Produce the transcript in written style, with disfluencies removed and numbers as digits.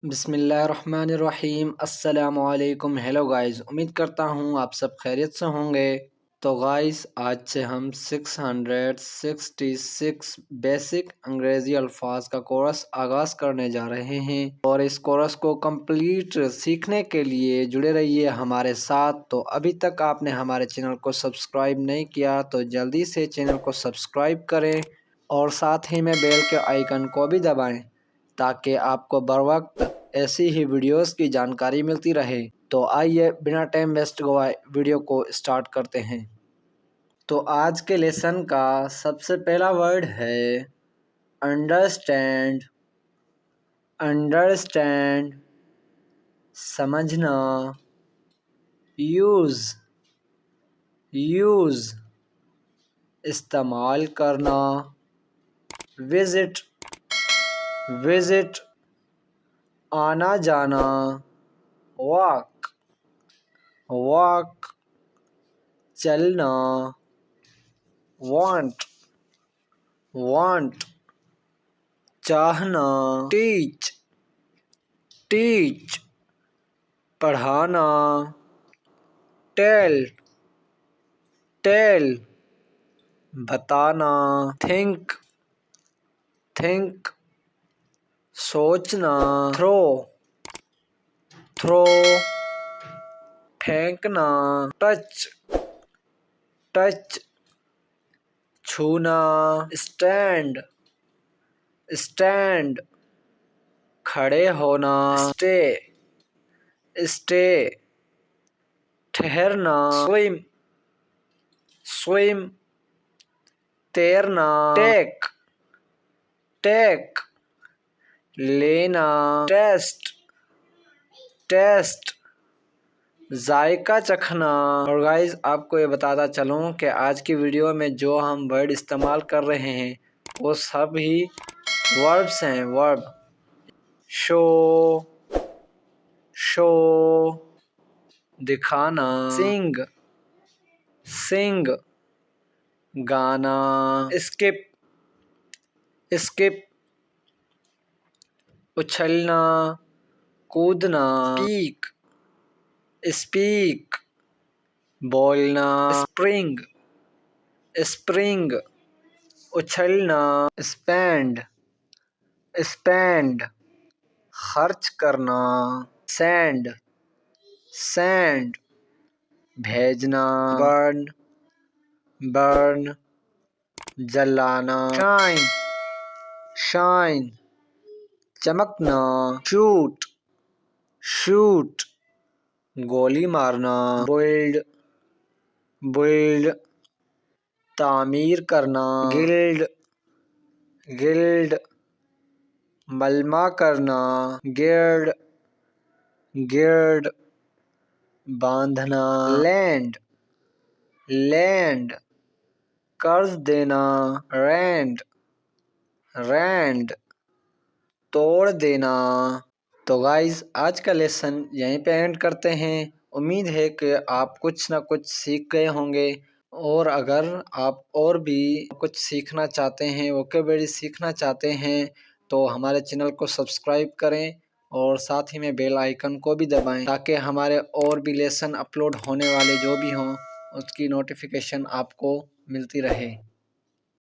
बिस्मिल्लाहिर्रहमानिर्रहीम। अस्सलामुअलैकुम। Hello guys, उम्मीद करता हूँ आप सब खैरियत से होंगे। तो गाइस, आज से हम 666 बेसिक अंग्रेज़ी अल्फाज का कोर्स आगाज़ करने जा रहे हैं और इस कोर्स को कंप्लीट सीखने के लिए जुड़े रहिए हमारे साथ। तो अभी तक आपने हमारे चैनल को सब्सक्राइब नहीं किया तो जल्दी से चैनल को सब्सक्राइब करें और साथ ही में बेल के आइकन को भी दबाएं ताकि आपको बर वक्त ऐसी ही वीडियोस की जानकारी मिलती रहे। तो आइए बिना टाइम वेस्ट गवाए वीडियो को स्टार्ट करते हैं। तो आज के लेसन का सबसे पहला वर्ड है अंडरस्टैंड। अंडरस्टैंड समझना। यूज़ यूज़ इस्तेमाल करना। विजिट विजिट आना जाना। वॉक वॉक चलना। वांट वांट चाहना। टीच टीच पढ़ाना। टेल टेल बताना। थिंक थिंक सोचना। थ्रो थ्रो फेंकना। टच टच छूना। स्टैंड स्टैंड खड़े होना। स्टे स्टे ठहरना। स्विम स्विम तैरना। टेक टेक लेना। टेस्ट टेस्ट जायका चखना। और गाइस, आपको ये बताता चलूँ कि आज की वीडियो में जो हम वर्ड इस्तेमाल कर रहे हैं वो सब ही वर्ब्स हैं। वर्ब शो शो दिखाना। सिंग सिंग गाना। स्किप स्किप उछलना कूदना। स्पीक स्पीक बोलना। स्प्रिंग स्प्रिंग उछलना। स्पेंड स्पेंड खर्च करना। सेंड सेंड भेजना। बर्न बर्न जलाना। शाइन शाइन चमकना। शूट शूट गोली मारना। बिल्ड बिल्ड तामीर करना। गिल्ड गिल्ड मलमा करना। गिर्ड गिर्ड बांधना। लैंड लैंड कर्ज देना। रैंड रैंड तोड़ देना। तो गाइस, आज का लेसन यहीं पे एंड करते हैं। उम्मीद है कि आप कुछ ना कुछ सीख गए होंगे और अगर आप और भी कुछ सीखना चाहते हैं, वोकैबुलरी सीखना चाहते हैं तो हमारे चैनल को सब्सक्राइब करें और साथ ही में बेल आइकन को भी दबाएं ताकि हमारे और भी लेसन अपलोड होने वाले जो भी हों उसकी नोटिफिकेशन आपको मिलती रहे।